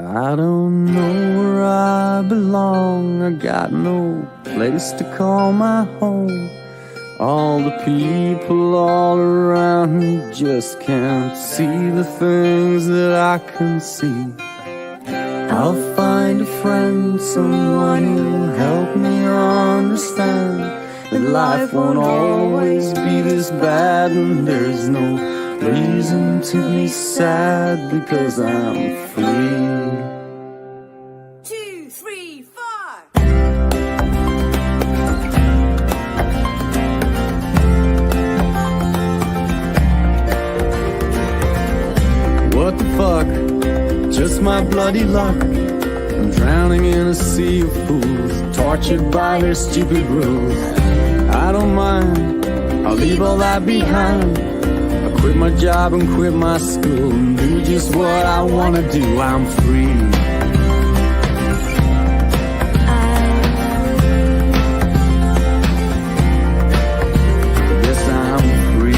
I don't know where I belong. I got no place to call my home. All the people all around me just can't see the things that I can see. I'll find a friend, someone who'll help me understand that life won't always be this bad, and there's no reason to be sad because I'm free. 2, 3, 4. What the fuck? Just my bloody luck. I'm drowning in a sea of fools, tortured by their stupid rules. I don't mind, I'll leave all that behind. I'll quit my job and quit my school and do just what I wanna do. I'm free. Yes, I'm free.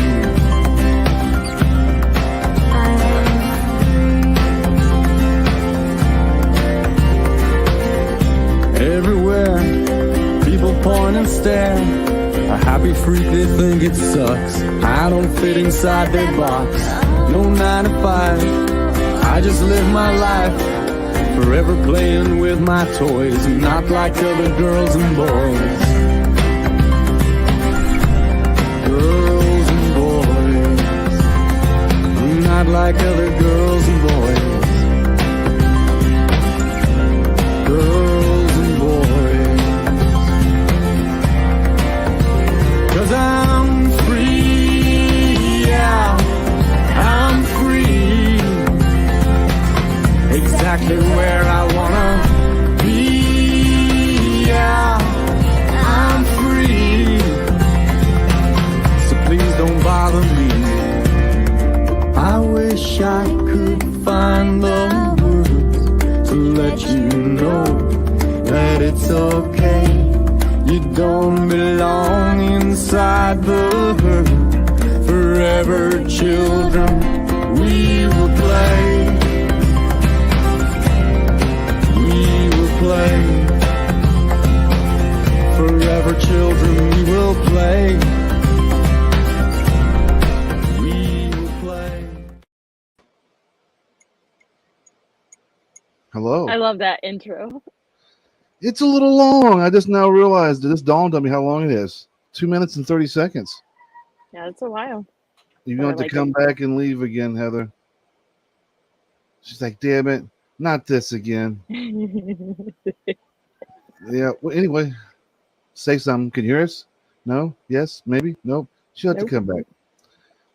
Everywhere, people point and stare. A happy freak, they think it sucks. I don't fit inside their box. No 9 to 5, I just live my life. Forever playing with my toys, not like other girls and boys. Girls and boys, not like other girls and boys. Girls and boys. 'Cause I'm free, yeah, I'm free. Exactly where I wanna be, yeah, I'm free. So please don't bother me. I wish I could find the words to let you know that it's okay. You don't belong inside the herd. Forever children, we will play. We will play. Forever children, we will play. We will play. Hello. I love that intro. It's a little long. I just now realized, this dawned on me how long it is. 2 minutes and 30 seconds. Yeah, it's a while. You're But I going to like come it. back and leave again, Heather. She's like, damn it, not this again. Yeah, well, anyway, say something. Can you hear us? No? Yes? Maybe? Nope. She'll have Nope. to come back.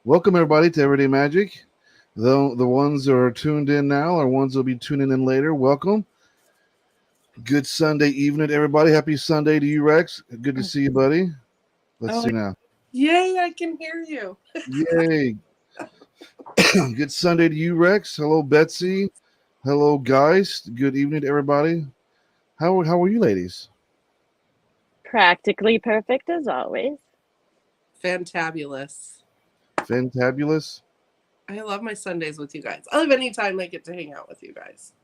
Welcome, everybody, to Everyday Magic. The ones that are tuned in now or ones that will be tuning in later, welcome. Good Sunday evening, everybody. Happy Sunday to you, Rex. Good to see you, buddy. Let's see now. Yay, I can hear you. Yay. Good Sunday to you, Rex. Hello, Betsy. Hello, guys. Good evening to everybody. How are you, ladies? Practically perfect as always. Fantabulous. Fantabulous. I love my Sundays with you guys. I love any time I get to hang out with you guys.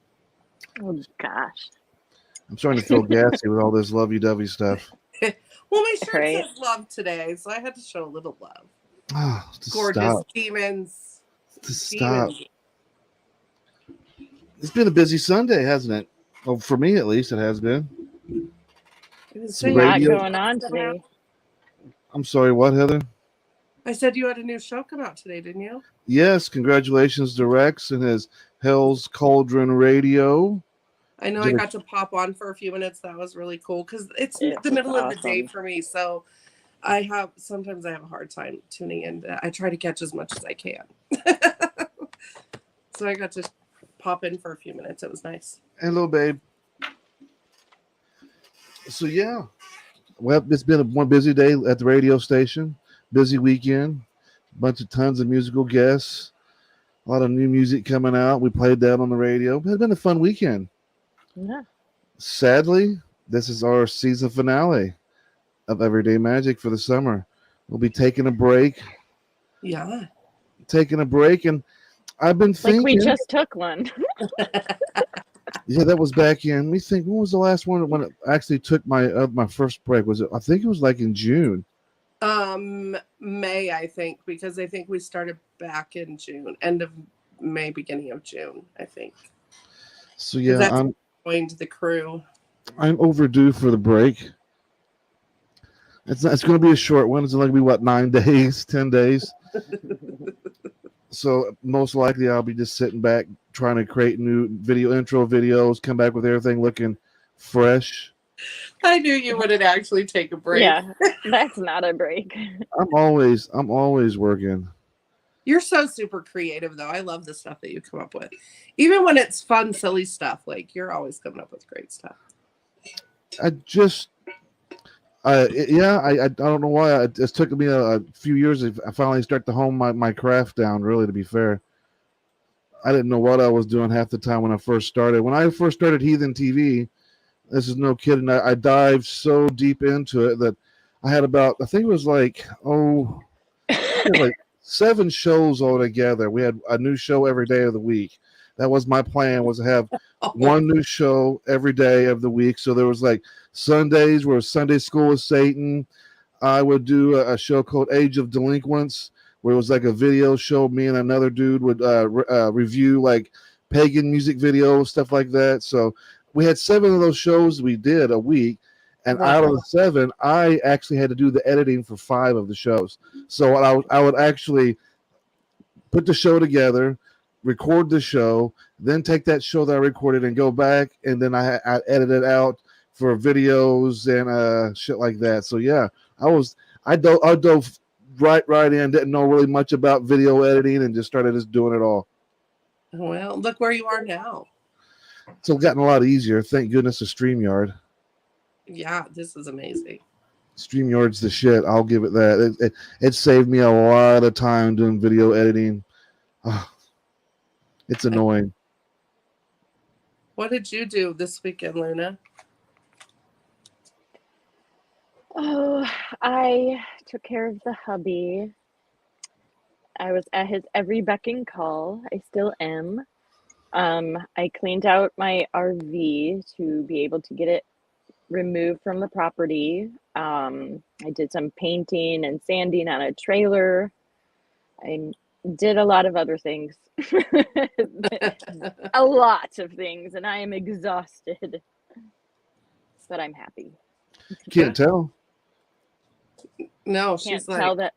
Oh gosh. I'm starting to feel gassy with all this lovey-dovey stuff. Well, my shirt Right. says love today, so I had to show a little love. Oh, just Gorgeous stop. demons. Just stop. Demons. It's been a busy Sunday, hasn't it? Well, for me, at least, it has been. It was Some A lot radio- going on today. I'm sorry, what, Heather? I said you had a new show come out today, didn't you? Yes, congratulations to Rex and his Hell's Cauldron Radio. I know I got to pop on for a few minutes. That was really cool because it's It the was middle of the day awesome. for me. So sometimes I have a hard time tuning in. I try to catch as much as I can. So I got to pop in for a few minutes. It was nice. Hello, babe. So, yeah. Well, it's been a more busy day at the radio station. Busy weekend. Tons of musical guests. A lot of new music coming out. We played that on the radio. It's been a fun weekend. Yeah. Sadly, this is our season finale of Everyday Magic for the summer. We'll be taking a break. Yeah. And I've been Like thinking. we just took one. Yeah, that was back in. Let me think. When was the last one when it actually took my first break? Was it? I think it was like in June. May, I think, because I think we started back in June, end of May, beginning of June, I think. So Because yeah, that's when I joined the crew. I'm overdue for the break. It's going to be a short one. It's going to be what, 9 days, 10 days. So most likely I'll be just sitting back trying to create new intro videos, come back with everything looking fresh. I knew you wouldn't actually take a break. Yeah, that's not a break. I'm always working. You're so super creative, though. I love the stuff that you come up with. Even when it's fun, silly stuff, like you're always coming up with great stuff. I don't know why. It took me a few years. I finally start to hone my craft down, really, to be fair. I didn't know what I was doing half the time when I first started. When I first started Heathen TV, this is no kidding, I dived so deep into it that I had about, I think it was like 7 shows altogether. We had a new show every day of the week. That was my plan, was to have one new show every day of the week. So there was like Sundays where Sunday School with Satan. I would do a show called Age of Delinquents, where it was like a video show. Me and another dude would review like pagan music videos, stuff like that. So we had 7 of those shows we did a week. And out of the 7, I actually had to do the editing for 5 of the shows. So I would actually put the show together, record the show, then take that show that I recorded and go back, and then I edit it out for videos and shit like that. So yeah, I dove right in, didn't know really much about video editing, and just started just doing it all. Well, look where you are now. So it's gotten a lot easier. Thank goodness for StreamYard. Yeah, this is amazing. StreamYard's the shit. I'll give it that. It saved me a lot of time doing video editing. It's annoying. What did you do this weekend, Luna? Oh, I took care of the hubby. I was at his every beck and call. I still am. I cleaned out my RV to be able to get it removed from the property. I did some painting and sanding on a trailer. I did a lot of other things. A lot of things, and I am exhausted. But I'm happy. Can't tell. No, Can't she's tell like, that.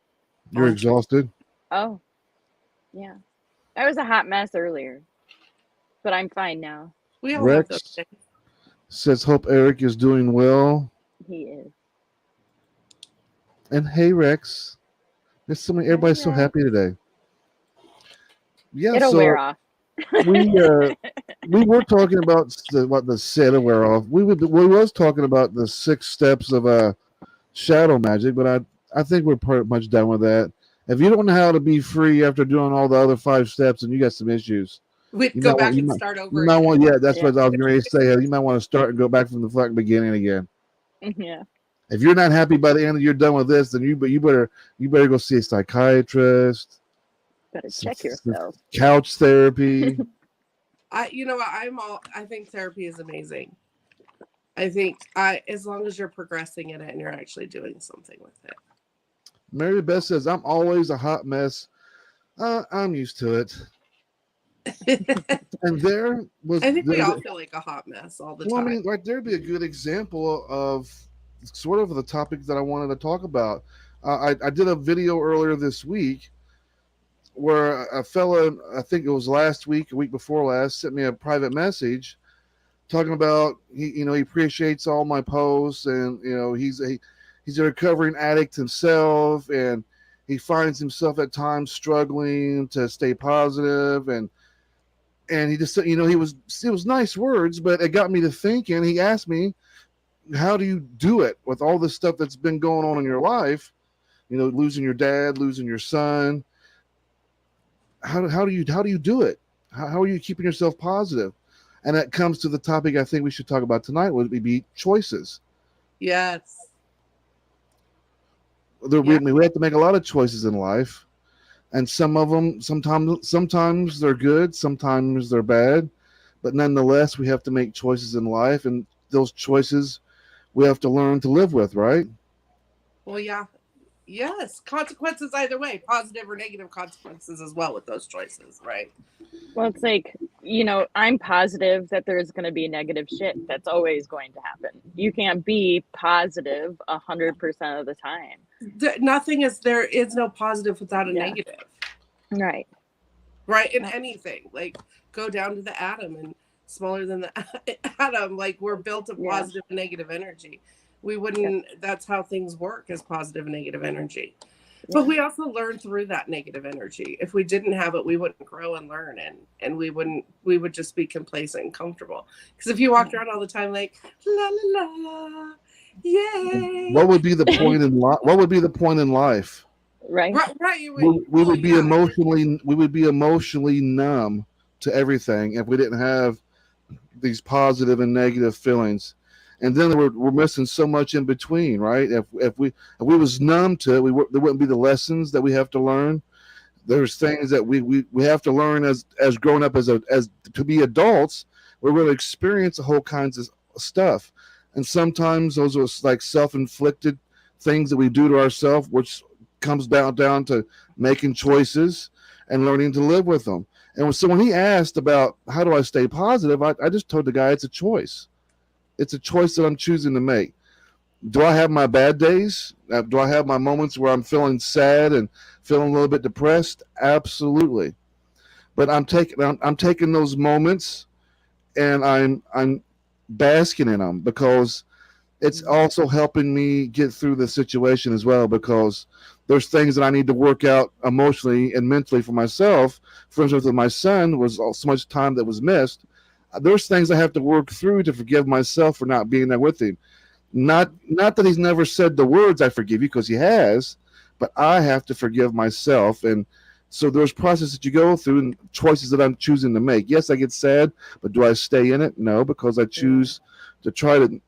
You're exhausted. Oh, yeah. I was a hot mess earlier, but I'm fine now. we all have those Rex things. says, hope Eric is doing well. He is. And hey, Rex. There's so many. Everybody's so Rex. happy today. Yeah, It'll so wear off. we were talking about the set of wear off. We was talking about the 6 steps of shadow magic, but I think we're pretty much done with that. If you don't know how to be free after doing all the other 5 steps, and you got some issues, We'd go back and start over. You might want, yeah, that's Yeah. what I was going to say. You might want to start and go back from the fucking beginning again. Yeah. If you're not happy by the end of you're done with this, then you better go see a psychiatrist. Better check yourself. Couch therapy. I think therapy is amazing. I think as long as you're progressing in it and you're actually doing something with it. Mary Beth says, I'm always a hot mess. I'm used to it. And there was. I think we all feel like a hot mess all the time. I mean, like there'd be a good example of sort of the topic that I wanted to talk about. I did a video earlier this week where a fella, I think it was last week, a week before last, sent me a private message talking about he appreciates all my posts, and he's a recovering addict himself, and he finds himself at times struggling to stay positive, and he just it was nice words, but it got me to thinking. He asked me, how do you do it with all this stuff that's been going on in your life, losing your dad, losing your son? How do you do it? How are you keeping yourself positive? And that comes to the topic I think we should talk about tonight, would be choices. Yes. We have to make a lot of choices in life, and some of them sometimes they're good, sometimes they're bad, but nonetheless, we have to make choices in life, and those choices we have to learn to live with, right? Well, yeah. Yes. Consequences either way, positive or negative consequences as well with those choices, right? Well, it's like, I'm positive that there's going to be negative shit. That's always going to happen. You can't be positive 100% of the time. There is no positive without a Yeah. negative. Right. Right. In Yep. anything, like go down to the atom and smaller than the atom, like we're built of Yeah. positive and negative energy. We wouldn't, that's how things work, as positive and negative energy. But we also learn through that negative energy. If we didn't have it, we wouldn't grow and learn, and we would just be complacent and comfortable. Because if you walked around all the time like la la la, yay. What would be the point in life? What would be the point in life? Right. Right. We would be emotionally numb to everything if we didn't have these positive and negative feelings. And then we're missing so much in between, right? If we was numb to it, there wouldn't be the lessons that we have to learn. There's things that we have to learn as grown up as to be adults. We're going to experience a whole kinds of stuff, and sometimes those are like self-inflicted things that we do to ourselves, which comes down to making choices and learning to live with them. And so when he asked about how do I stay positive, I just told the guy it's a choice. It's a choice that I'm choosing to make. Do I have my bad days? Do I have my moments where I'm feeling sad and feeling a little bit depressed? Absolutely. But I'm taking those moments and I'm basking in them, because it's also helping me get through the situation as well, because there's things that I need to work out emotionally and mentally for myself. For instance, with my son, was so much time that was missed. There's things I have to work through to forgive myself for not being there with him. Not that he's never said the words "I forgive you," because he has, but I have to forgive myself. And so there's processes that you go through and choices that I'm choosing to make. Yes, I get sad, but do I stay in it? No, because I choose to try to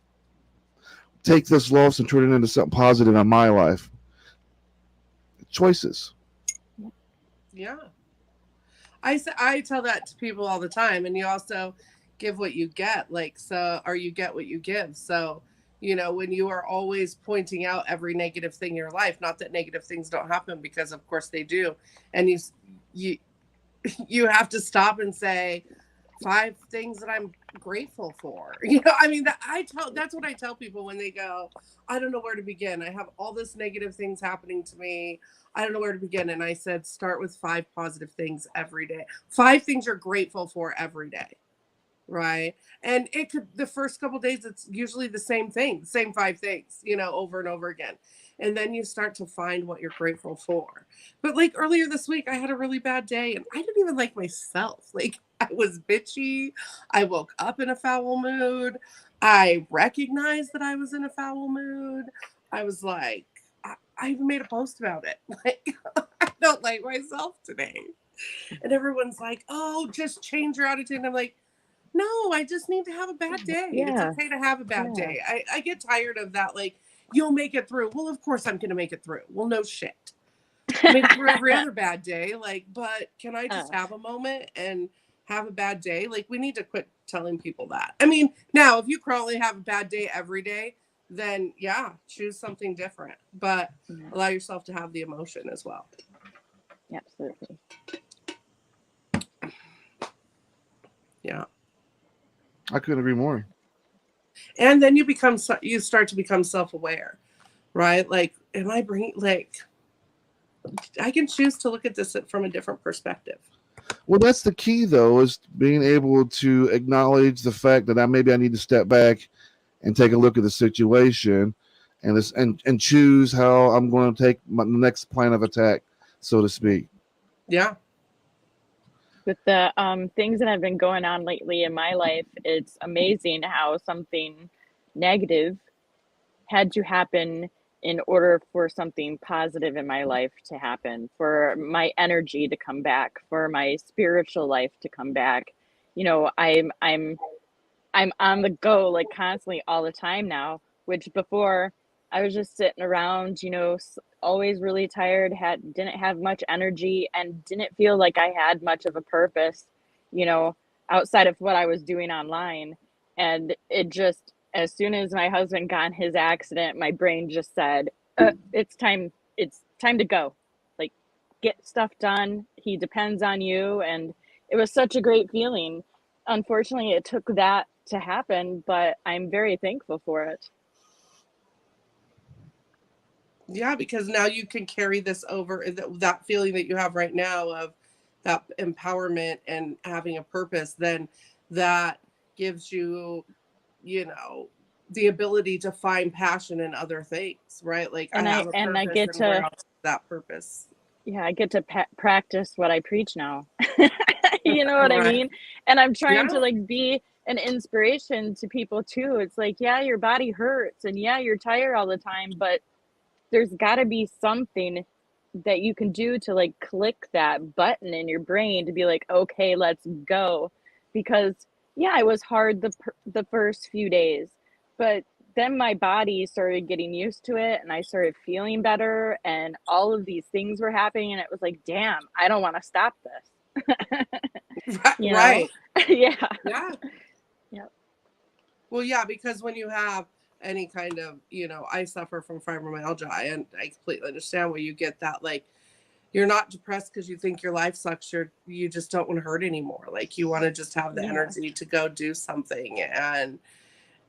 take this loss and turn it into something positive in my life. Choices. Yeah. I tell that to people all the time, and you also give what you get, like, so, or you get what you give. So, when you are always pointing out every negative thing in your life, not that negative things don't happen, because of course they do, and you have to stop and say 5 things that I'm grateful for. I mean, that's what I tell people when they go, I don't know where to begin. I have all this negative things happening to me. I don't know where to begin. And I said, start with 5 positive things every day. 5 things you're grateful for every day. Right. And the first couple of days, it's usually the same thing, same 5 things, over and over again. And then you start to find what you're grateful for. But like earlier this week, I had a really bad day and I didn't even like myself. Like, I was bitchy. I woke up in a foul mood. I recognized that I was in a foul mood. I was like, I even made a post about it. Like, I don't like myself today. And everyone's like, oh, just change your attitude. And I'm like, no, I just need to have a bad day. Yeah. It's okay to have a bad day. I get tired of that. Like, you'll make it through. Well, of course I'm going to make it through. Well, no shit. Make it through every other bad day. Like, but can I just have a moment and have a bad day? Like, we need to quit telling people that. I mean, now, if you currently have a bad day every day, then yeah, choose something different. But allow yourself to have the emotion as well. Absolutely. Yeah. I couldn't agree more. And then you start to become self-aware, right? Like, am I bringing, like, I can choose to look at this from a different perspective. Well, that's the key, though, is being able to acknowledge the fact that maybe I need to step back and take a look at the situation and choose how I'm going to take my next plan of attack, so to speak. Yeah. With the things that have been going on lately in my life, it's amazing how something negative had to happen in order for something positive in my life to happen, for my energy to come back, for my spiritual life to come back. I'm on the go, like, constantly all the time now, which before I was just sitting around, always really tired, didn't have much energy, and didn't feel like I had much of a purpose. outside of what I was doing online. And it just, as soon as my husband got in his accident, my brain just said, it's time to go. Like, get stuff done. He depends on you. And it was such a great feeling. Unfortunately, it took that to happen, but I'm very thankful for it. Yeah, because now you can carry this over, that feeling that you have right now of that empowerment and having a purpose, then that gives you, you know, the ability to find passion in other things, right? Like, I And have a I purpose, get and where to, else is that purpose? yeah, I get to practice what I preach now. You know what I Right. mean? And I'm trying to Yeah. like be an inspiration to people too. It's like, yeah, your body hurts and yeah, you're tired all the time, but there's got to be something that you can do to like click that button in your brain to be like, okay, let's go. Because yeah, it was hard the first few days, but then my body started getting used to it and I started feeling better and all of these things were happening and it was like, damn, I don't want to stop this. You know? Right. Yeah. Yeah. Yep. Well, yeah, because when you have any kind of, you know, I suffer from fibromyalgia, and I completely understand where you get that, like, you're not depressed because you think your life sucks. You just don't want to hurt anymore. Like, you want to just have the Yeah. energy to go do something. And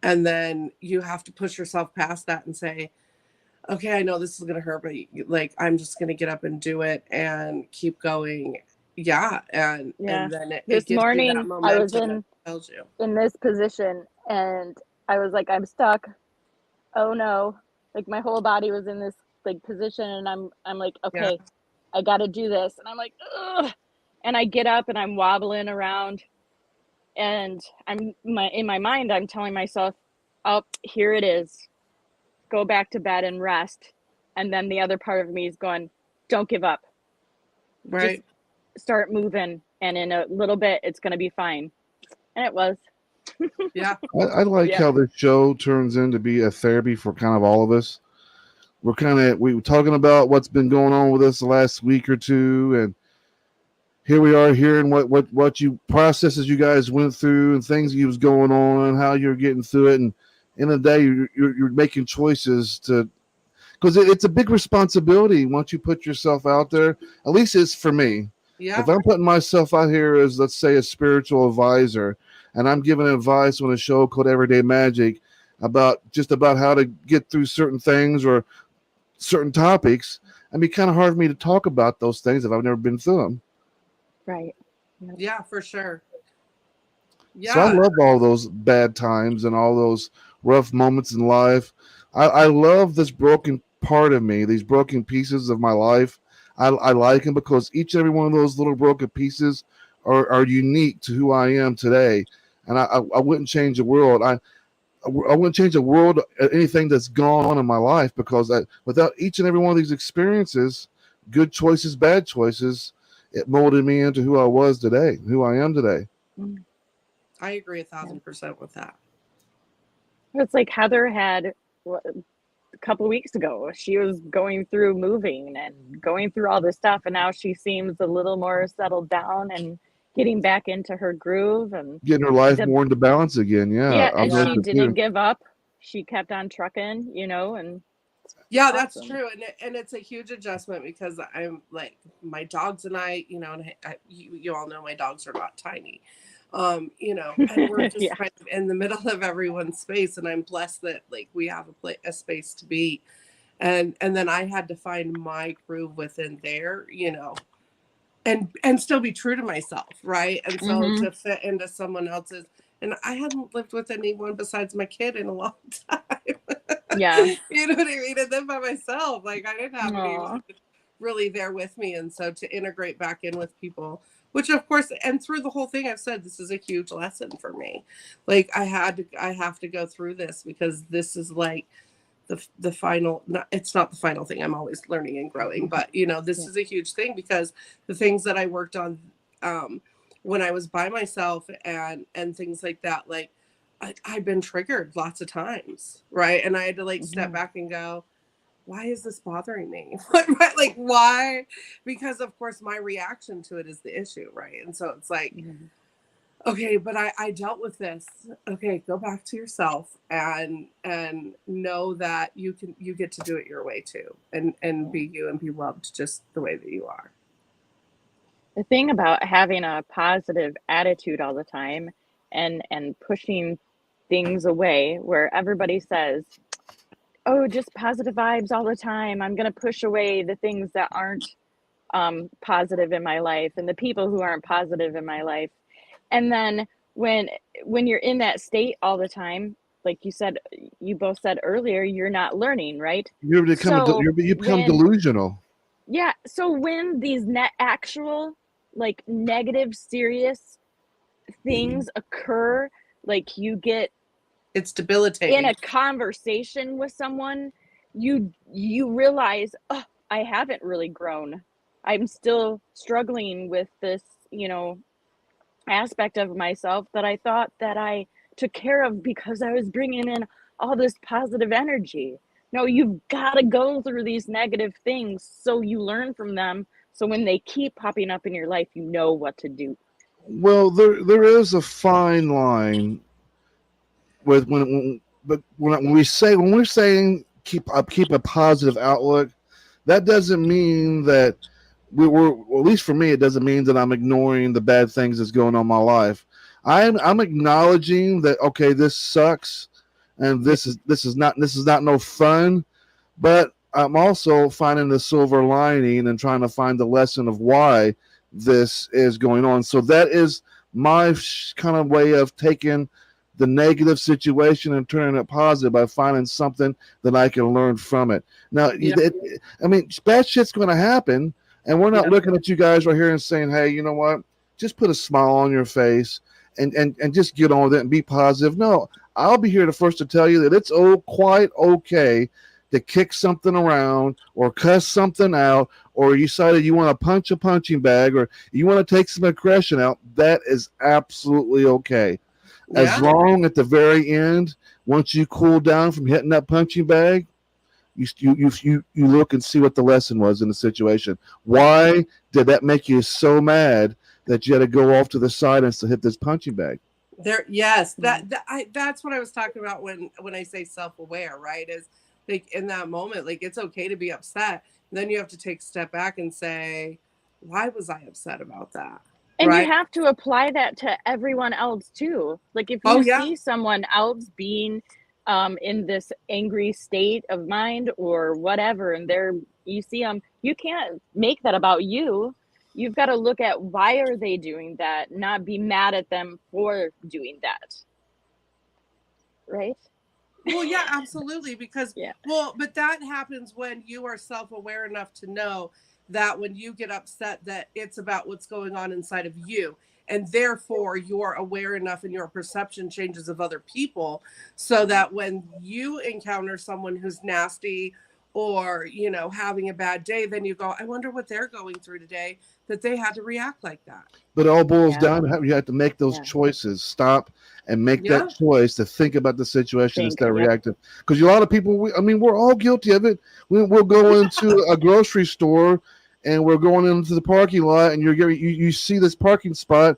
then you have to push yourself past that and say, okay, I know this is going to hurt, but like, I'm just going to get up and do it and keep going. Yeah. Yeah. And then it This gives you that morning I was momentum that tells you. in this position and I was like, I'm stuck. Oh no. Like my whole body was in this like position and I'm like, Yeah. okay, I got to do this. And I'm like, ugh. And I get up and I'm wobbling around and in my mind I'm telling myself, "Oh, here it is. Go back to bed and rest." And then the other part of me is going, "Don't give up. Just Right. start moving and in a little bit it's going to be fine." And it was. Yeah. I like Yeah. how this show turns into be a therapy for kind of all of us. We were talking about what's been going on with us the last week or two, and here we are hearing what you processes you guys went through and things you was going on and how you're getting through it. And in the day, you're making choices to, because it's a big responsibility once you put yourself out there. At least it's for me. Yeah. If I'm putting myself out here as, let's say, a spiritual advisor, and I'm giving advice on a show called Everyday Magic about how to get through certain things or certain topics, it'd be kind of hard for me to talk about those things if I've never been through them. Right. Yeah, for sure. So I Yeah. love all those bad times and all those rough moments in life. I love this broken part of me, these broken pieces of my life. I like them because each and every one of those little broken pieces are unique to who I am today. And I wouldn't change the world. I wouldn't change the world, anything that's gone on in my life, because without each and every one of these experiences, good choices, bad choices, it molded me into who I was today, who I am today. I agree 1,000% with that. It's like Heather had a couple of weeks ago. She was going through moving and going through all this stuff, and now she seems a little more settled down and getting back into her groove and Getting her life more into balance again. Yeah, yeah, I'm and like she with didn't you. give up. She kept on trucking, you know, and Yeah, that's awesome. true. And it's a huge adjustment because I'm like, my dogs and I, you know, and you all know my dogs are not tiny. You know, and we're just Yeah. kind of in the middle of everyone's space, and I'm blessed that like we have a space to be. And then I had to find my groove within there, you know, and still be true to myself, right? And so to fit into someone else's, and I hadn't lived with anyone besides my kid in a long time. Yeah. You know what I mean? And then by myself, like I didn't have Aw. anyone really there with me. And so to integrate back in with people, which of course, and through the whole thing, I've said this is a huge lesson for me. Like I have to go through this because this is like the final, it's not the final thing. I'm always learning and growing, but you know, this is a huge thing because the things that I worked on when I was by myself and things like that, like I've been triggered lots of times, right? And I had to like step back and go, why is this bothering me? Right? Like why? Because of course my reaction to it is the issue, right? And so it's like Okay, but I dealt with this. Okay, go back to yourself and know that you get to do it your way too, and be you and be loved just the way that you are. The thing about having a positive attitude all the time and pushing things away where everybody says, "Oh, just positive vibes all the time. I'm going to push away the things that aren't positive in my life and the people who aren't positive in my life." And then when when you're in that state all the time, like you said, you both said earlier, you're not learning, right? So You become when delusional. yeah, so when these net actual like negative serious things occur, like you get It's in debilitating. a conversation with someone, you realize, oh, I haven't really grown. I'm still struggling with this, you know, aspect of myself that I thought that I took care of because I was bringing in all this positive energy. No, you've got to go through these negative things so you learn from them. So when they keep popping up in your life, you know what to do. Well, there is a fine line with when we're saying keep a positive outlook, that doesn't mean that well, at least for me, it doesn't mean that I'm ignoring the bad things that's going on in my life. I'm acknowledging that okay, this sucks, and this is not no fun, but I'm also finding the silver lining and trying to find the lesson of why this is going on. So that is my kind of way of taking the negative situation and turning it positive by finding something that I can learn from it. Now, Yeah. I mean, bad shit's going to happen, and we're not Yeah. looking at you guys right here and saying, "Hey, you know what? Just put a smile on your face and just get on with it and be positive." No, I'll be here the first to tell you that it's quite okay to kick something around or cuss something out, or you decided you want to punch a punching bag or you want to take some aggression out. That is absolutely okay. As Yeah. long at the very end, once you cool down from hitting that punching bag, you look and see what the lesson was in the situation. Why did that make you so mad that you had to go off to the side and to hit this punching bag? There, yes, that's what I was talking about when I say self-aware, right? Is like in that moment, like it's okay to be upset. Then you have to take a step back and say, why was I upset about that? And you Right? have to apply that to everyone else too. Like if Oh you yeah. see someone else being in this angry state of mind or whatever, and you see them, you can't make that about you. You've got to look at why are they doing that, not be mad at them for doing that, right? Well, yeah, absolutely. Because, Yeah. well, but that happens when you are self-aware enough to know that when you get upset, that it's about what's going on inside of you. And therefore, you're aware enough and your perception changes of other people so that when you encounter someone who's nasty or, you know, having a bad day, then you go, I wonder what they're going through today that they had to react like that. But it all boils Yeah. down to how you have to make those Yeah. choices. Stop and make Yeah. that choice to think about the situation Think. instead of Yep. reacting. Because a lot of people, I mean, we're all guilty of it. We'll go into a grocery store and we're going into the parking lot, and you see this parking spot.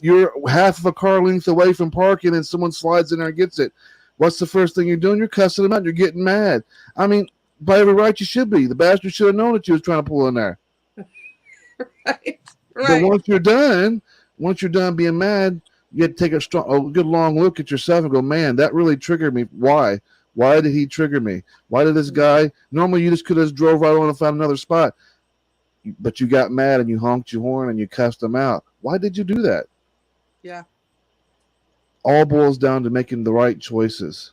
You're half of a car length away from parking, and someone slides in there and gets it. What's the first thing you're doing? You're cussing them out. You're getting mad. I mean, by every right, you should be. The bastard should have known that you was trying to pull in there. Right. But Right. once you're done being mad, you have to take a good long look at yourself and go, man, that really triggered me. Why? Why did he trigger me? Why did this guy? Normally, you just could have drove right on and found another spot, but you got mad and you honked your horn and you cussed him out. Why did you do that? Yeah. All boils down to making the right choices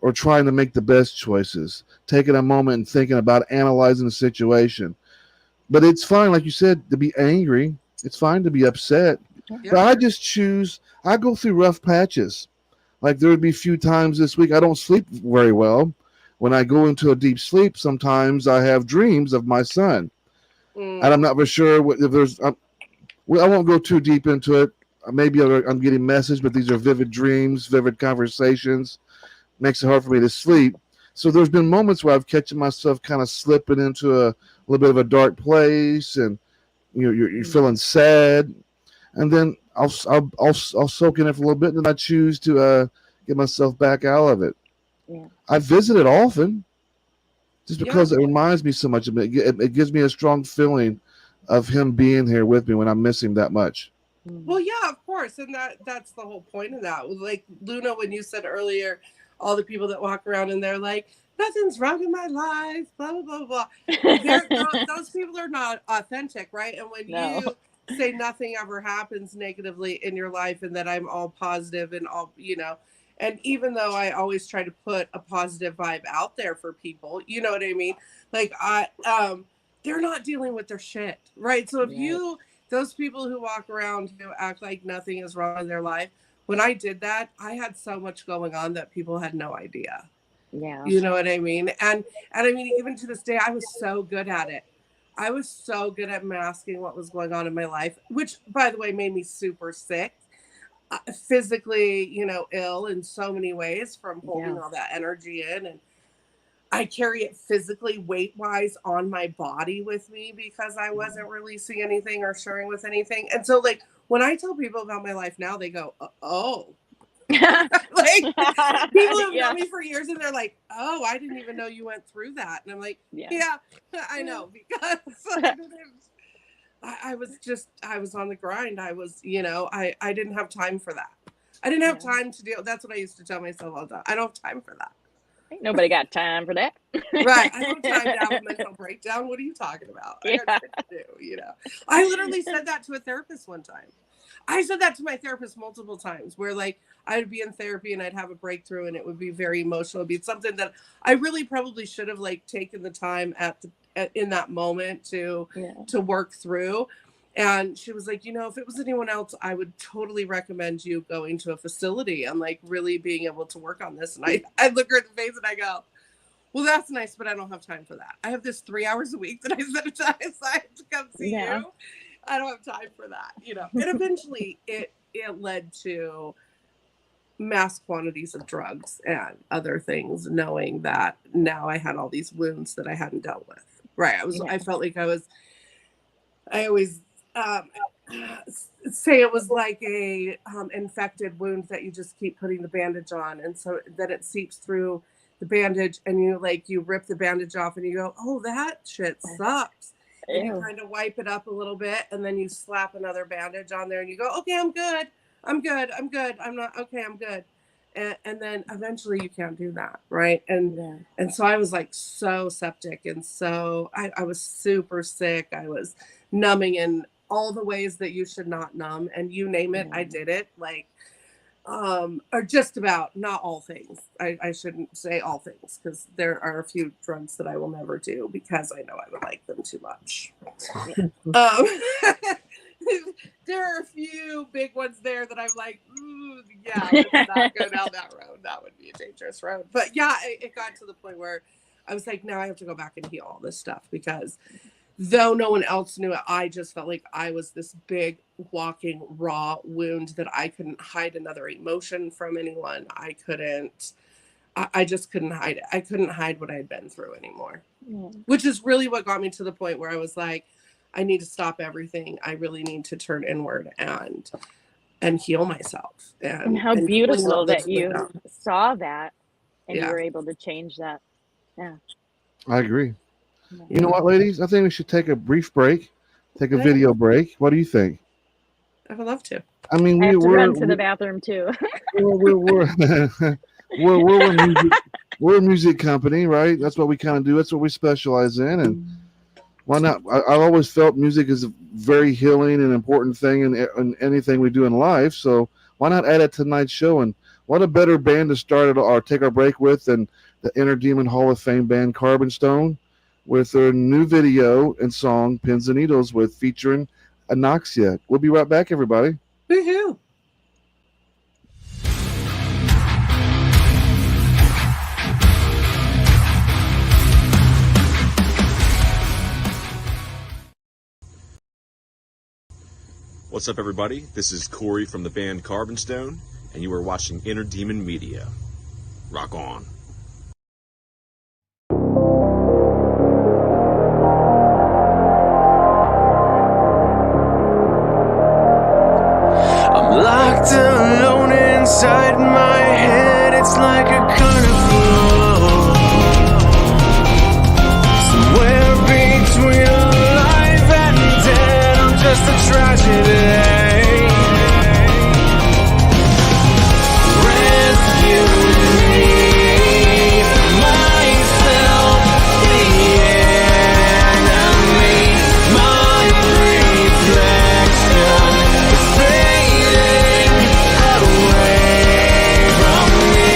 or trying to make the best choices, taking a moment and thinking about analyzing the situation. But it's fine, like you said, to be angry. It's fine to be upset. Yeah. But I go through rough patches. Like there would be a few times this week I don't sleep very well. When I go into a deep sleep, sometimes I have dreams of my son. And I'm not for sure if there's, I won't go too deep into it. Maybe I'm getting message, but these are vivid dreams, vivid conversations. Makes it hard for me to sleep. So there's been moments where I've catching myself kind of slipping into a little bit of a dark place, and you're feeling sad, and then I'll soak in it for a little bit, and then I choose to get myself back out of it. Yeah. I visit it often, just Yeah. because it reminds me so much of it. It gives me a strong feeling of him being here with me when I miss him that much. Well, yeah, of course, and that's the whole point of that. Like Luna, when you said earlier, all the people that walk around and they're like, nothing's wrong in my life, blah blah blah blah. Those people are not authentic, right? And when No. you say nothing ever happens negatively in your life, and that I'm all positive and all, and even though I always try to put a positive vibe out there for people, you know what I mean? Like they're not dealing with their shit, right? So if those people who walk around who act like nothing is wrong in their life, when I did that, I had so much going on that people had no idea. Yeah. You know what I mean? And I mean, even to this day, I was so good at it. I was so good at masking what was going on in my life, which, by the way, made me super sick, physically, ill in so many ways from holding all that energy in. And I carry it physically, weight-wise, on my body with me because I wasn't releasing anything or sharing with anything. And so, like, when I tell people about my life now, they go, oh. Like, people have known me for years, and they're like, oh, I didn't even know you went through that. And I'm like, yeah I know, because I was on the grind. I was, I didn't have time for that. I didn't have time to deal. That's what I used to tell myself all the time. I don't have time for that. Ain't nobody got time for that. Right. I don't have time to have a mental breakdown. What are you talking about? I got shit to do, I literally said that to a therapist one time. I said that to my therapist multiple times, where like I would be in therapy and I'd have a breakthrough and it would be very emotional. It'd be something that I really probably should have like taken the time in that moment to work through. And she was like, if it was anyone else, I would totally recommend you going to a facility and like really being able to work on this. And I look her in the face and I go, well, that's nice, but I don't have time for that. I have this 3 hours a week that I set aside to come see you. I don't have time for that, And eventually it led to mass quantities of drugs and other things, knowing that now I had all these wounds that I hadn't dealt with. Right. I felt like I always say it was like a infected wound that you just keep putting the bandage on. And so then it seeps through the bandage and you rip the bandage off and you go, oh, that shit sucks. And you kind of wipe it up a little bit and then you slap another bandage on there and you go, okay, I'm good. I'm not okay. I'm good. And then eventually you can't do that. Right. And so I was like so septic. And so I was super sick. I was numbing in all the ways that you should not numb, and you name it, I did it. Like, or just about, not all things. I shouldn't say all things, because there are a few drugs that I will never do because I know I would like them too much. There are a few big ones there that I'm like, ooh, yeah, let's not go down that road. That would be a dangerous road. But yeah, it got to the point where I was like, now I have to go back and heal all this stuff, because though no one else knew it, I just felt like I was this big walking raw wound that I couldn't hide another emotion from anyone. I just couldn't hide it. I couldn't hide what I had been through anymore, which is really what got me to the point where I was like, I need to stop everything. I really need to turn inward and heal myself. And how beautiful that you saw that and you were able to change that. Yeah. I agree. You know what, ladies? I think we should take a brief break, take a video break. What do you think? I would love to. I mean, I have to run to the bathroom too. we're a music company, right? That's what we kind of do. That's what we specialize in. And why not? I've always felt music is a very healing and important thing in anything we do in life. So why not add it to tonight's show? And what a better band to start it or take our break with than the Inner Demon Hall of Fame band Carbon Stone, with their new video and song Pins and Needles, with featuring Anoxia. We'll be right back, everybody. Woohoo! What's up, everybody? This is Corey from the band Carbon Stone, and you are watching Inner Demon Media. Rock on. my head, it's like a carnival. Somewhere between alive and dead, I'm just a tragedy. Rescue me from myself, the enemy. My reflection is fading away from me.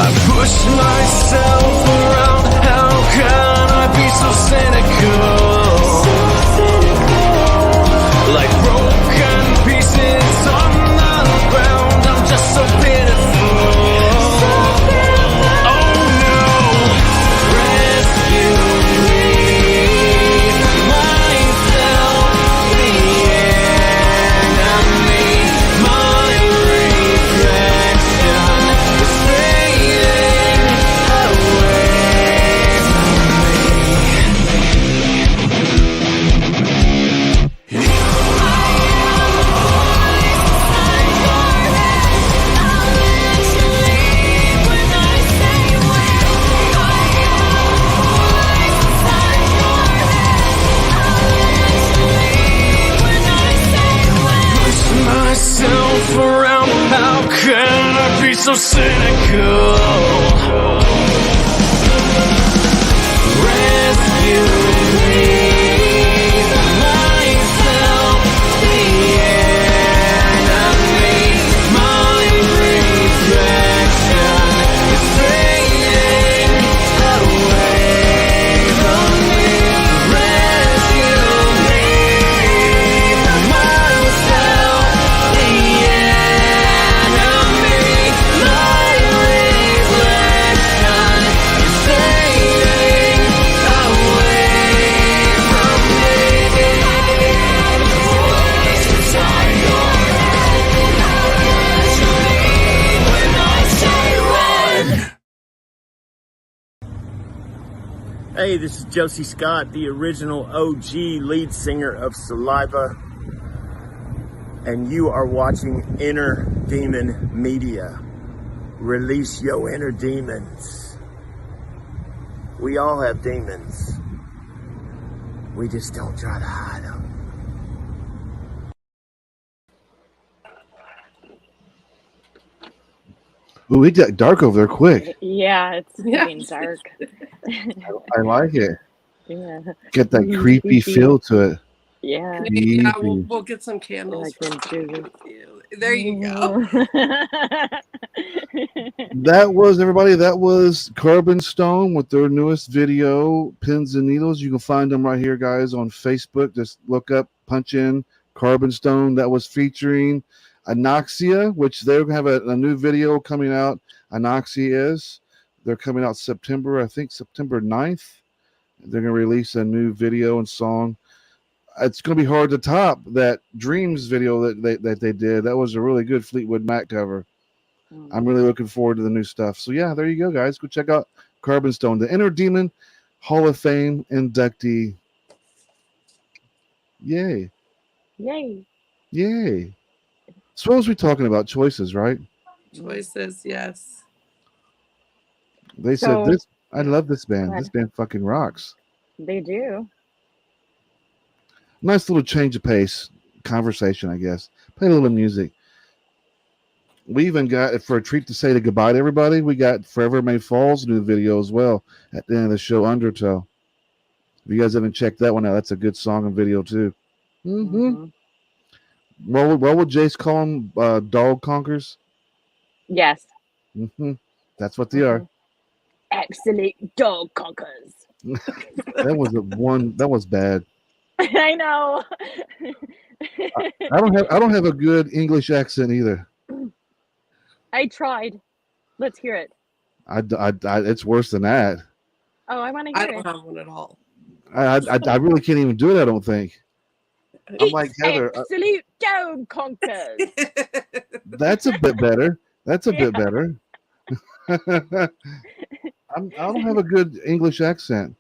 I push myself around. How can I be so cynical? Like broken pieces on the ground, I'm just so pitiful. Oh no, rescue me from myself, the enemy. My reflection is fading away from push myself around. How can I be so cynical? Rescue me from myself, the enemy. My reflection is fading away from me. Rescue me from myself, the enemy. My reflection is fading away from me. Hey, this is Josie Scott, the original OG lead singer of Saliva, and you are watching Inner Demon Media. Release your inner demons. We all have demons. We just don't try to hide them. Ooh, it got dark over there quick. Yeah, it's Yeah. getting dark. I like it. Yeah. Get that creepy feel to it. Yeah. Yeah, Creepy. we'll get some candles. Like them too. There you go. That was everybody. That was Carbon Stone with their newest video, Pins and Needles. You can find them right here, guys, on Facebook. Just look up, punch in Carbon Stone. That was featuring Anoxia, which they're gonna have a new video coming out. Anoxia is. They're coming out September 9th. They're gonna release a new video and song. It's gonna be hard to top that Dreams video that they did. That was a really good Fleetwood Mac cover. I'm really looking forward to the new stuff. So yeah, there you go, guys. Go check out Carbon Stone, the Inner Demon Hall of Fame inductee. Yay. Yay. Yay. So what was we talking about? Choices, right? Choices, yes. They So- said this. I love this band. Go ahead. This band fucking rocks. They do. Nice little change of pace conversation, I guess. Play a little music. We even got, for a treat to say goodbye to everybody, we got Forever May Fall's new video as well at the end of the show, Undertow. If you guys haven't checked that one out, that's a good song and video too. Mhm. What would Jace call them? Dog conkers? Yes. That's what they are. Absolute dog conkers. That was bad. I know. I don't have a good English accent either. I tried. Let's hear it. It's worse than that. Oh, I want to I hear don't it. have one at all. I really can't even do it. I don't think. I'm like Heather. Absolute dog conkers. That's a bit better. That's a bit better. I don't have a good English accent.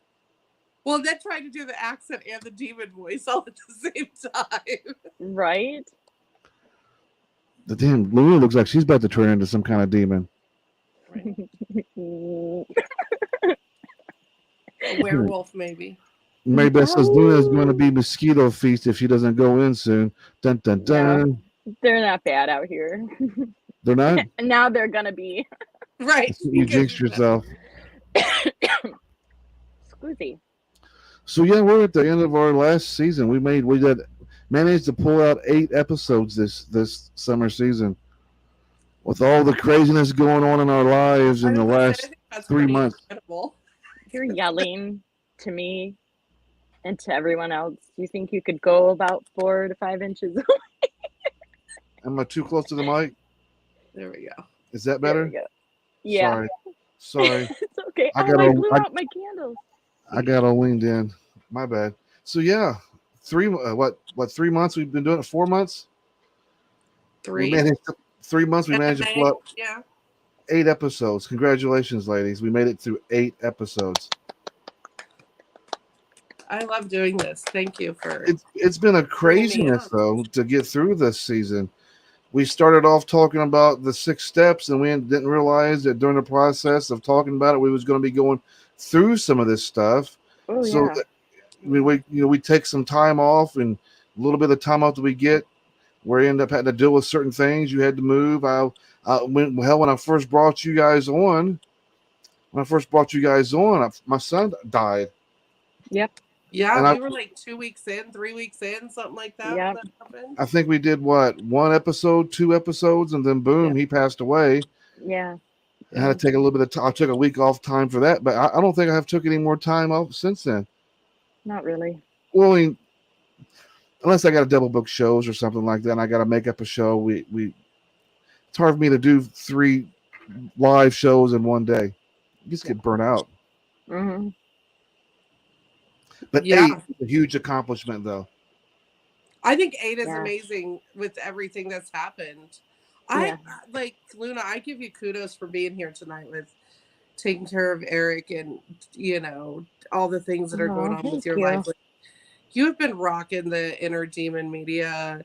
Well, then trying to do the accent and the demon voice all at the same time. Right? The damn Luna looks like she's about to turn into some kind of demon. A werewolf, maybe. Mary Beth says Luna is going to be mosquito feast if she doesn't go in soon. Dun dun dun. They're not bad out here. They're not. And now they're gonna be. Right. You jinxed yourself. Squeezy. So yeah, we're at the end of our last season. We managed to pull out 8 episodes this summer season, with all the craziness going on in our lives in the last 3 months. Incredible. You're yelling to me and to everyone else. Do you think you could go about 4 to 5 inches away? Am I too close to the mic? There we go. Is that better? There we go. Yeah. Sorry. It's okay. I blew out my candles. I got all leaned in. My bad. So yeah, 3 months we've been doing it. 4 months. 3. 3 months we managed to pull out Yeah. 8 episodes. Congratulations, ladies. We made it through 8 episodes. I love doing this. Thank you for. It's been a craziness though to get through this season. We started off talking about the 6 steps, and we didn't realize that during the process of talking about it, we was going to be going through some of this stuff. Oh, So yeah. we take some time off, and a little bit of time off that we get, we end up having to deal with certain things. You had to move. When I first brought you guys on, my son died. Yep. Yeah, And we were like 2 weeks in, 3 weeks in, something like that. Yep. When that happened. I think we did 1 episode, 2 episodes, and then boom, he passed away. Yeah. I had to take a little bit of time. I took a week off time for that, but I don't think I have took any more time off since then. Not really. Well, I mean, unless I got to double book shows or something like that, and I got to make up a show. It's hard for me to do 3 live shows in one day. You just get burnt out. Mm-hmm. But Yeah. 8 is a huge accomplishment, though. I think 8 is Yeah. amazing with everything that's happened. Yeah. Like Luna, I give you kudos for being here tonight with taking care of Eric and all the things that are going on with thank your you. life. You have been rocking the Inner Demon Media,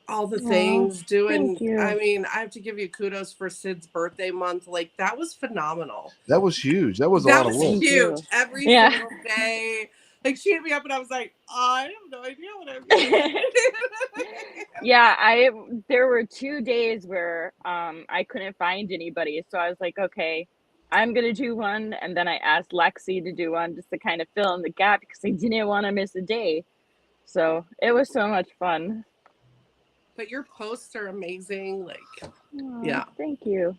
all the Aw, things doing. thank you. I mean, I have to give you kudos for Sid's birthday month. Like that was phenomenal. That was huge. That was a That lot of was work. Thank huge. you. Every Yeah. single day. Like she hit me up and I was like, I have no idea what I'm doing. Yeah, there were 2 days where I couldn't find anybody, so I was like, okay, I'm gonna do one, and then I asked Lexi to do one just to kind of fill in the gap because I didn't want to miss a day. So it was so much fun. But your posts are amazing. Like, Aw, Yeah. Thank you.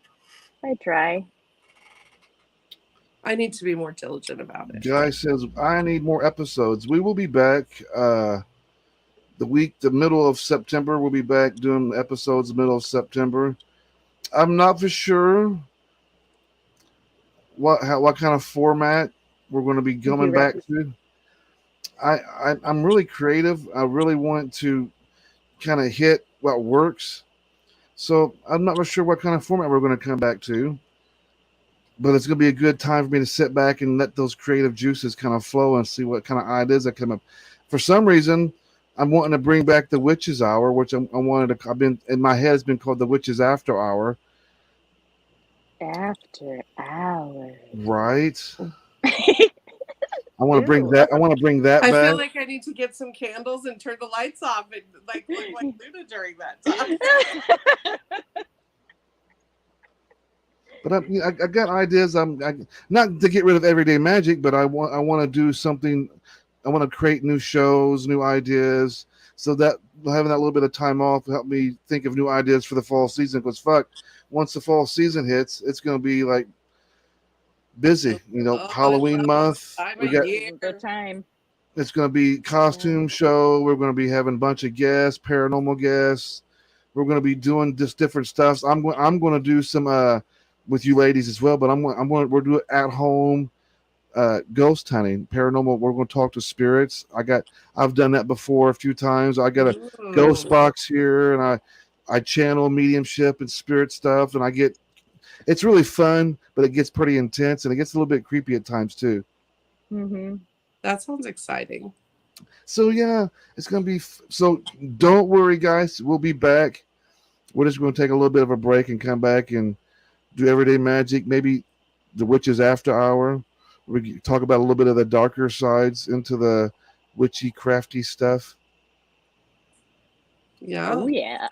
I try. I need to be more diligent about it. Guy says, I need more episodes. We will be back the middle of September. We'll be back doing episodes the middle of September. I'm not for sure what kind of format we're going to be coming back to. I'm really creative. I really want to kind of hit what works. So I'm not sure what kind of format we're going to come back to. But it's going to be a good time for me to sit back and let those creative juices kind of flow and see what kind of ideas that come up. For some reason, I'm wanting to bring back the Witches Hour, which I've been in my head has been called the Witches After Hour. After hours. Right. I want to bring that. I want to bring that I back. feel like I need to get some candles and turn the lights off and like look like Luna during that time. But I got ideas. I'm not to get rid of everyday magic, but I want to do something. I want to create new shows, new ideas, so that having that little bit of time off will help me think of new ideas for the fall season. Because once the fall season hits, it's going to be like busy. Halloween month. We got Good time. It's going to be costume show. We're going to be having a bunch of guests, paranormal guests. We're going to be doing just different stuff. I'm going to do some with you ladies as well, but we're doing at home ghost hunting, paranormal. We're going to talk to spirits. I've done that before a few times. I got a ghost box here, and I channel mediumship and spirit stuff, and it's really fun, but it gets pretty intense and it gets a little bit creepy at times too. Mm-hmm. That sounds exciting. So yeah, it's gonna be. So don't worry, guys. We'll be back. We're just going to take a little bit of a break and come back and do everyday magic. Maybe the witches after hour. We talk about a little bit of the darker sides into the witchy, crafty stuff. Yeah. Oh yeah.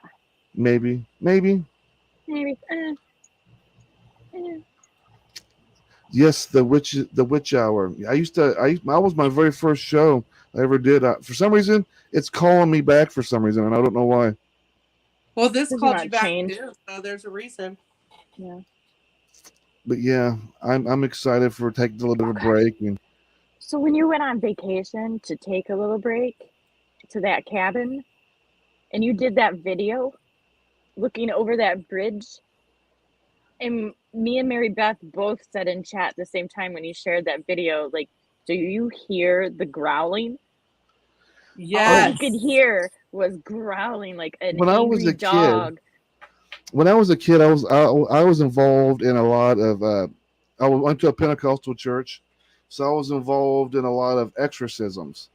Maybe. Maybe. Yes, the witch hour. I was my very first show I ever did. For some reason, it's calling me back for some reason, and I don't know why. Well, this Does called not you back change. too, so there's a reason. Yeah. But yeah, I'm excited for taking a little bit of a break. And So when you went on vacation to take a little break to that cabin, and you did that video looking over that bridge, and me and Mary Beth both said in chat at the same time when you shared that video, like, do you hear the growling? All Yes. you could hear was growling like an when I was angry a dog. kid, I was involved in a lot of. I went to a Pentecostal church, so I was involved in a lot of exorcisms,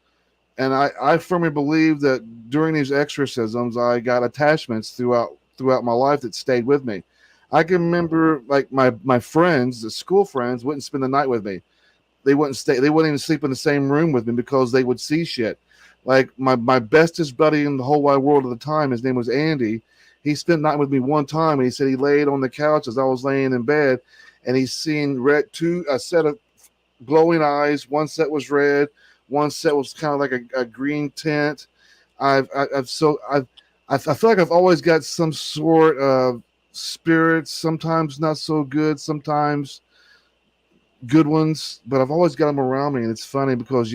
and I firmly believe that during these exorcisms, I got attachments throughout my life that stayed with me. I can remember like my friends, the school friends, wouldn't spend the night with me. They wouldn't stay. They wouldn't even sleep in the same room with me because they would see shit. Like my bestest buddy in the whole wide world at the time, his name was Andy. He spent the night with me one time, and he said he laid on the couch as I was laying in bed, and he seen a set of glowing eyes. One set was red, one set was kind of like a green tint. I feel like I've always got some sort of spirits. Sometimes not so good, sometimes good ones, but I've always got them around me, and it's funny because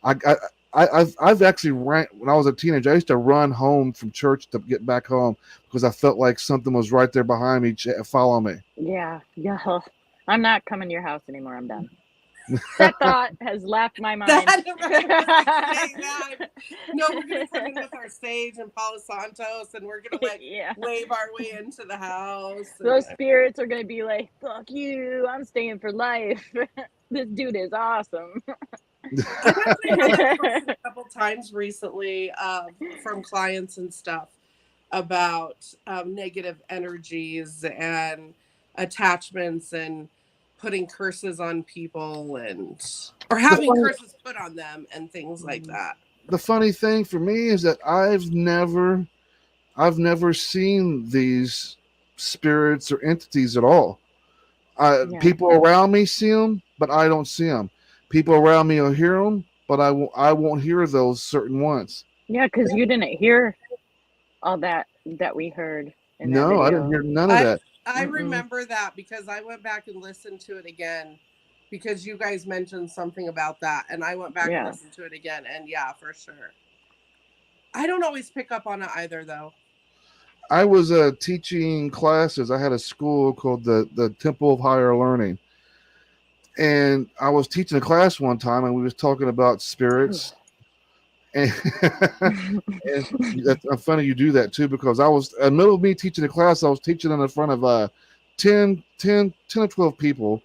I've actually ran when I was a teenager. I used to run home from church to get back home because I felt like something was right there behind me, follow me. Yeah. I'm not coming to your house anymore. I'm done. That thought has left my mind. No, we're gonna come in with our sage and Palo Santos, and we're gonna wave our way into the house. Those spirits are gonna be like, "Fuck you! I'm staying for life. This dude is awesome." I've actually had that a couple times recently from clients and stuff about negative energies and attachments and putting curses on people or having curses put on them and things like that. The funny thing for me is that I've never seen these spirits or entities at all. People around me see them, but I don't see them. People around me will hear them, but I won't hear those certain ones. Yeah, because you didn't hear all that we heard in that video. I didn't hear none of that. I remember that because I went back and listened to it again because you guys mentioned something about that, and I went back and listened to it again, and yeah, for sure. I don't always pick up on it either, though. I was teaching classes. I had a school called the Temple of Higher Learning, and I was teaching a class one time, and we was talking about spirits. And that's funny you do that too, because I was in the middle of me teaching the class. I was teaching in front of 10 or 12 people,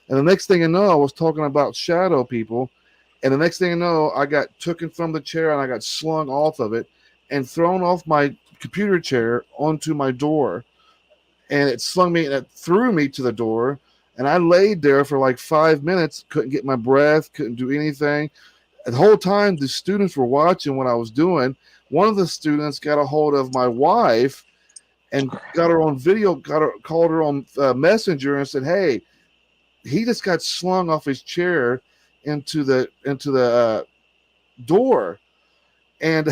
and the next thing I know, I was talking about shadow people, and the next thing I know, I got taken from the chair and I got slung off of it and thrown off my computer chair onto my door, and it threw me to the door, and I laid there for like 5 minutes, couldn't get my breath, couldn't do anything. The whole time the students were watching what I was doing. One of the students got a hold of my wife and got her on video, called her on Messenger and said, "Hey, he just got slung off his chair into the door." And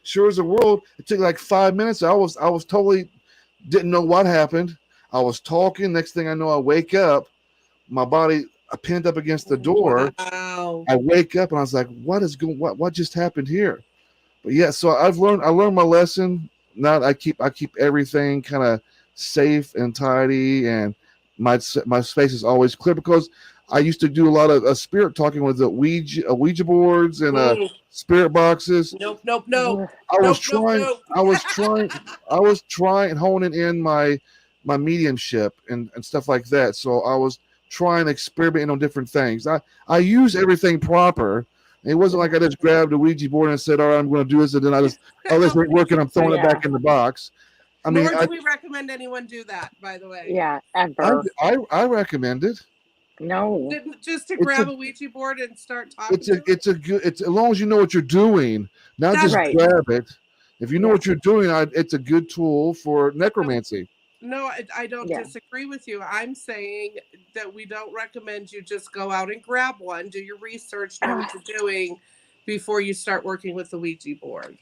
sure as the world, it took like 5 minutes. I was totally didn't know what happened. I was talking. Next thing I know, I wake up, my body pinned up against the door. Wow. I wake up and I was like, what just happened here? But yeah, so I learned my lesson. Now I keep everything kind of safe and tidy, and my space is always clear because I used to do a lot of spirit talking with the Ouija boards and spirit boxes. Nope. I was trying honing in my mediumship and stuff like that. So I was try and experiment on different things. I use everything proper. It wasn't like I just grabbed a Ouija board and said, all right, I'm going to do this. And then I just, oh, this ain't working. I'm throwing it back in the box. I mean, Nor do we recommend anyone do that, by the way. Yeah, ever. I recommend it. No. Just to grab a Ouija board and start talking. It's as long as you know what you're doing, not That's just right. grab it. If you know what you're doing, it's a good tool for necromancy. No, I don't disagree with you. I'm saying that we don't recommend you just go out and grab one. Do your research, know what you're doing before you start working with the Ouija board.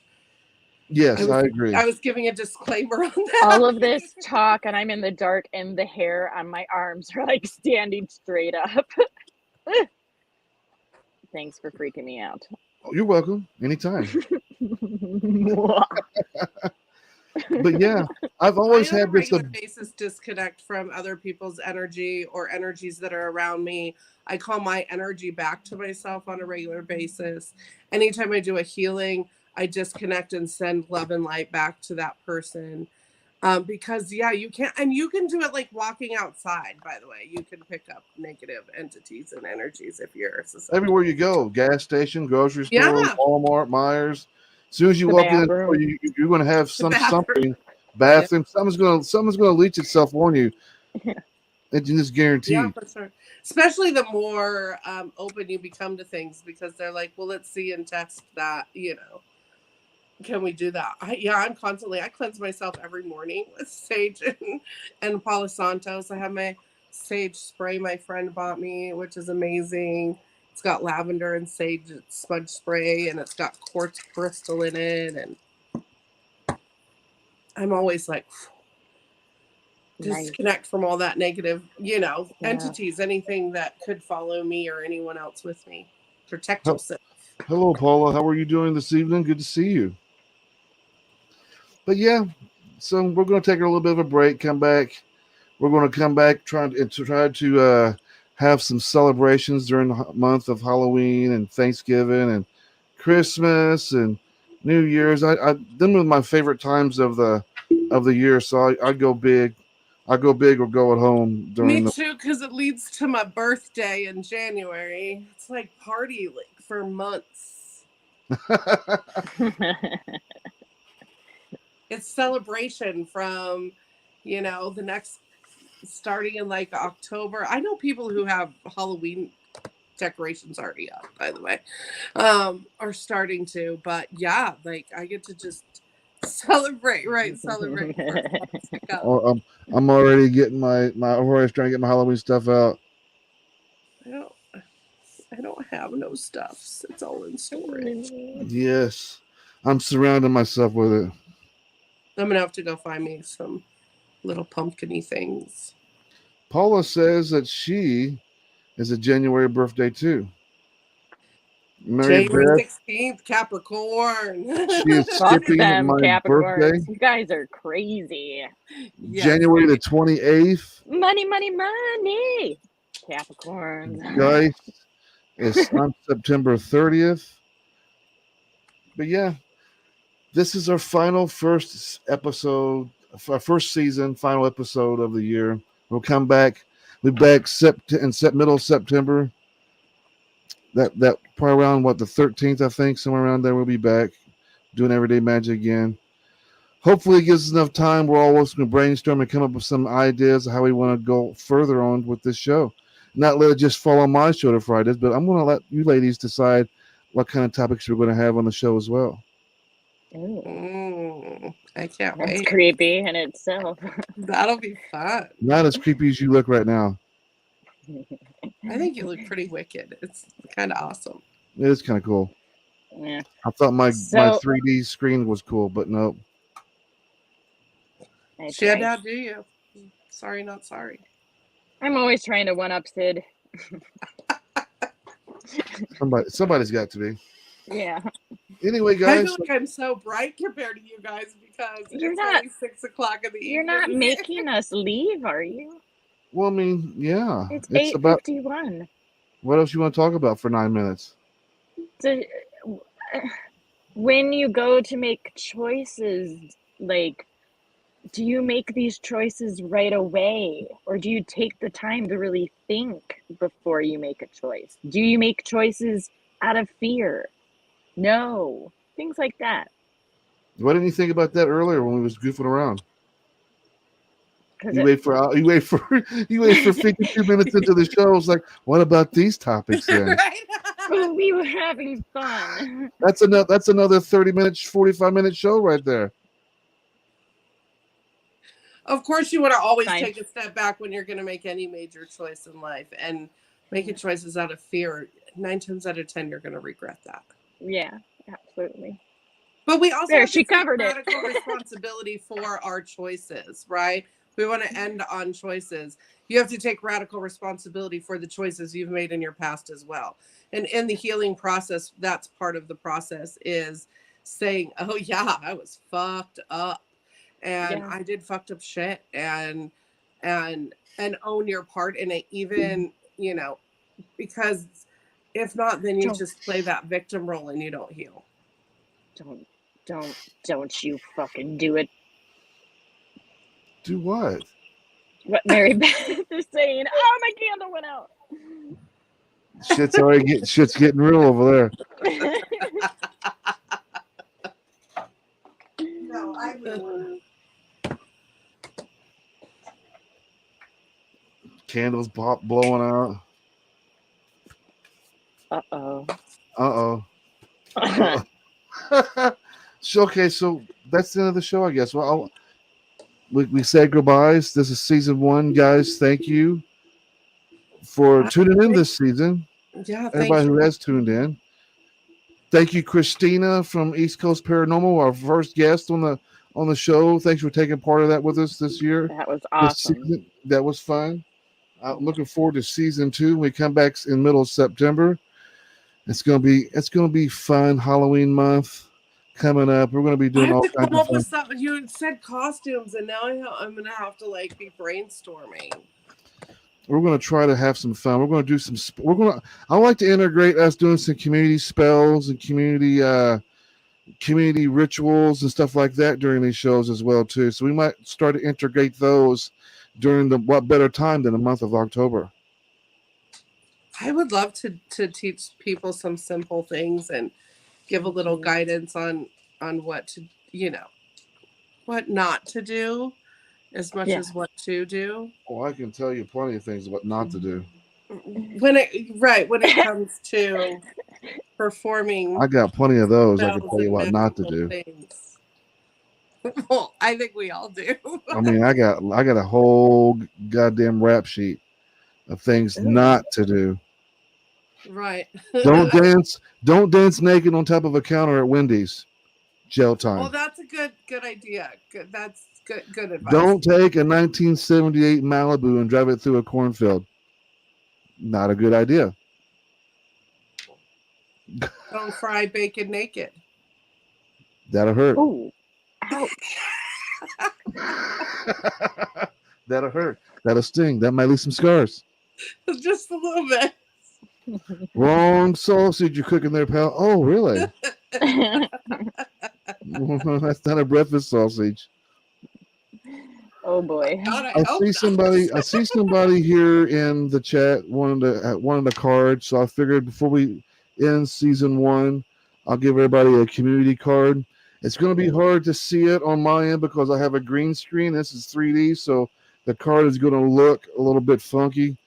Yes, I agree. I was giving a disclaimer on that. All of this talk, and I'm in the dark, and the hair on my arms are like standing straight up. Thanks for freaking me out. Oh, you're welcome. Anytime. But yeah, I've always had this basis disconnect from other people's energy or energies that are around me. I call my energy back to myself on a regular basis. Anytime I do a healing, I disconnect and send love and light back to that person. Because you can, and you can do it like walking outside, by the way. You can pick up negative entities and energies if you're everywhere you go, gas station, grocery store, Walmart, Myers. As soon as you walk in, you're going to have something. Bathroom. Something's going to leach itself on you. It's just guaranteed. Yeah, for sure. Especially the more open you become to things, because they're like, well, let's see and test that. Can we do that? I cleanse myself every morning with sage and Palo Santos. I have my sage spray my friend bought me, which is amazing. It's got lavender and sage smudge spray, and it's got quartz crystal in it. And I'm always like, disconnect from all that negative, entities, anything that could follow me or anyone else with me. Protect yourself. Hello, Paula. How are you doing this evening? Good to see you. But yeah, so we're going to take a little bit of a break, come back. We're going to come back try to have some celebrations during the month of Halloween and Thanksgiving and Christmas and New Year's. Them are my favorite times of the year, so I go big. I go big or go at home during. Me too, because it leads to my birthday in January. It's like party for months. It's celebration from, the next, starting in like October. I know people who have Halloween decorations already up, by the way, are starting to. But yeah, like I get to just celebrate. I'm already getting I'm already trying to get my Halloween stuff out. I don't have no stuffs. It's all in storage. Yes, I'm surrounding myself with it. I'm gonna have to go find me some little pumpkin-y things. Paula says that she is a January birthday too. January 16th, Capricorn. She is skipping my birthday. You guys are crazy. Yes. January the 28th. Money. Capricorn. Guys, it's on September 30th. But yeah, this is our first episode, our first season, final episode of the year. We'll come back. We'll be back in middle of September. That probably around the 13th, I think, somewhere around there. We'll be back doing Everyday Magic again. Hopefully, it gives us enough time. We're always going to brainstorm and come up with some ideas of how we want to go further on with this show. Not let it just fall on my show to Fridays, but I'm going to let you ladies decide what kind of topics we're going to have on the show as well. I can't wait. It's creepy in itself. That'll be fun. Not as creepy as you look right now. I think you look pretty wicked. It's kind of awesome. It is kind of cool. Yeah. I thought my 3D screen was cool, but nope. Shit, how do you? Sorry, not sorry. I'm always trying to one-up Sid. Somebody's got to be. Yeah. Anyway, guys. I feel like I'm so bright compared to you guys because it's only 6 o'clock in the evening. You're not making us leave, are you? Well, I mean, yeah. It's 8:51. What else you want to talk about for 9 minutes? When you go to make choices, like do you make these choices right away, or do you take the time to really think before you make a choice? Do you make choices out of fear? No, things like that. Why didn't you think about that earlier when we was goofing around? Because You wait for 52 minutes into the show. It's like, what about these topics then? Right? we were having fun. That's another 30 minutes, 45 minute show right there. Of course, you want to always Fine. take a step back when you're going to make any major choice in life, and making choices out of fear. 9 times out of 10, you're going to regret that. Yeah, absolutely. But we also There, have she to take covered it. radical responsibility for our choices, right? We want to end on choices. You have to take radical responsibility for the choices you've made in your past as well. And in the healing process, that's part of the process, is saying, oh yeah, I was fucked up, and Yeah. I did fucked up shit, and own your part in it, even, you know, because if not, then you just play that victim role and you don't heal. Don't you fucking do it. Do what? What Mary Beth is saying. Oh, my candle went out. Shit's getting real over there. No, I will. Candles blowing out. Uh-oh. So, okay, so that's the end of the show, I guess. Well, we said goodbyes. This is season 1, guys. Thank you for tuning in this season. Yeah, Everybody who has tuned in. Thank you, Christina from East Coast Paranormal, our first guest on the show. Thanks for taking part of that with us this year. That was awesome. That was fun. I'm looking forward to season 2 when we come back in middle of September. It's gonna be fun. Halloween month coming up. We're gonna be doing all kinds of fun. Something. You said costumes, and now I'm gonna have to be brainstorming. We're gonna try to have some fun. We're gonna do some. I like to integrate us doing some community spells and community rituals and stuff like that during these shows as well too. So we might start to integrate those during what better time than the month of October. I would love to teach people some simple things and give a little guidance on what to, what not to do as much as what to do. Oh, I can tell you plenty of things what not to do. When it comes to performing. I got plenty of those. I can tell you what not to do. Things. Well, I think we all do. I mean, I got a whole goddamn rap sheet of things not to do. Right. Don't dance naked on top of a counter at Wendy's. Jail time. Well, that's a good idea. That's good advice. Don't take a 1978 Malibu and drive it through a cornfield. Not a good idea. Don't fry bacon naked. That'll hurt. Ooh. Ouch. That'll hurt. That'll sting. That might leave some scars. Just a little bit. Wrong sausage you're cooking there, pal. Oh, really? That's not a breakfast sausage. Oh boy. God, I see somebody here in the chat wanted a card, so I figured before we end season 1, I'll give everybody a community card. It's going to be hard to see it on my end because I have a green screen. This is 3D, so the card is going to look a little bit funky.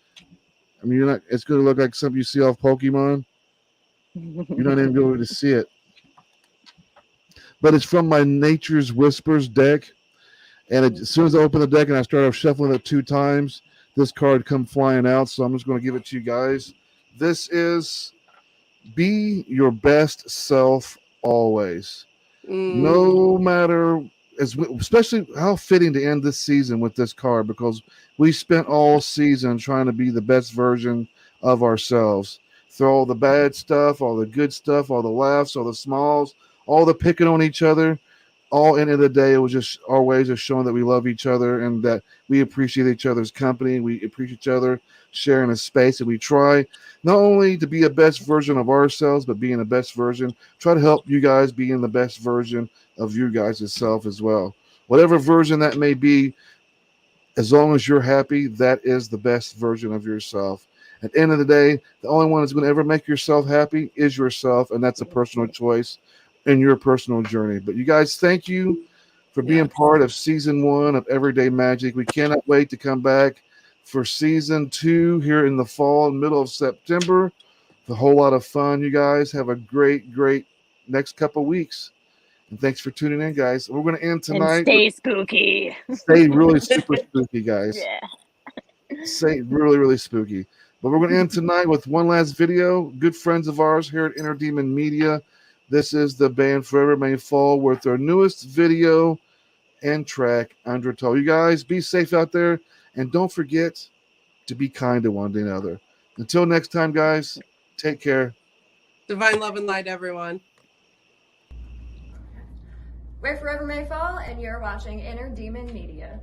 I mean, it's going to look like something you see off Pokemon. You're not even going to see it. But it's from my Nature's Whispers deck. And as soon as I open the deck and I start off shuffling it 2 times, this card come flying out. So I'm just going to give it to you guys. This is be your best self always. No matter, especially how fitting to end this season with this card, because we spent all season trying to be the best version of ourselves. Through all the bad stuff, all the good stuff, all the laughs, all the smiles, all the picking on each other. All end of the day, it was just our ways of showing that we love each other and that we appreciate each other's company. We appreciate each other sharing a space, and we try not only to be a best version of ourselves, but being the best version. Try to help you guys be in the best version of you guys' self as well. whatever version that may be. As long as you're happy, that is the best version of yourself. At the end of the day, the only one that's going to ever make yourself happy is yourself, and that's a personal choice in your personal journey. But you guys, thank you for being part of season 1 of Everyday Magic. We cannot wait to come back for season 2 here in the fall, middle of September. It's a whole lot of fun. You guys have a great, great next couple weeks. And thanks for tuning in, guys. We're going to end tonight. And stay spooky. Stay really super spooky, guys. Yeah. Stay really, really spooky. But we're going to end tonight with one last video. Good friends of ours here at Inner Demon Media. This is the band Forever May Fall with their newest video and track, Undertow. You guys, be safe out there. And don't forget to be kind to one another. Until next time, guys, take care. Divine love and light, everyone. We're Forever May Fall, and you're watching Inner Demon Media.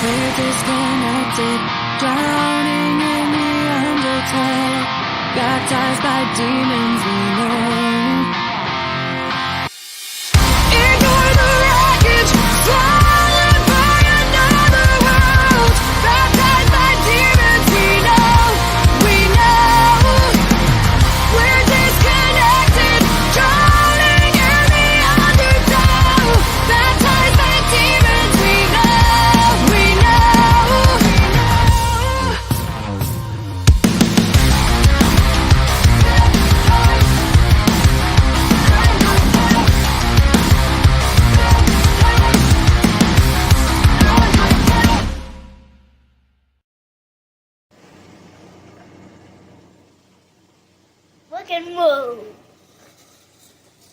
We're disconnected, drowning in the undertow, baptized by demons we know. Ignore the wreckage, swallowed by another world, baptized by demons we know. We're disconnected, drowning in the undertow, baptized by demons we know. Look and move.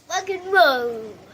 Look and move.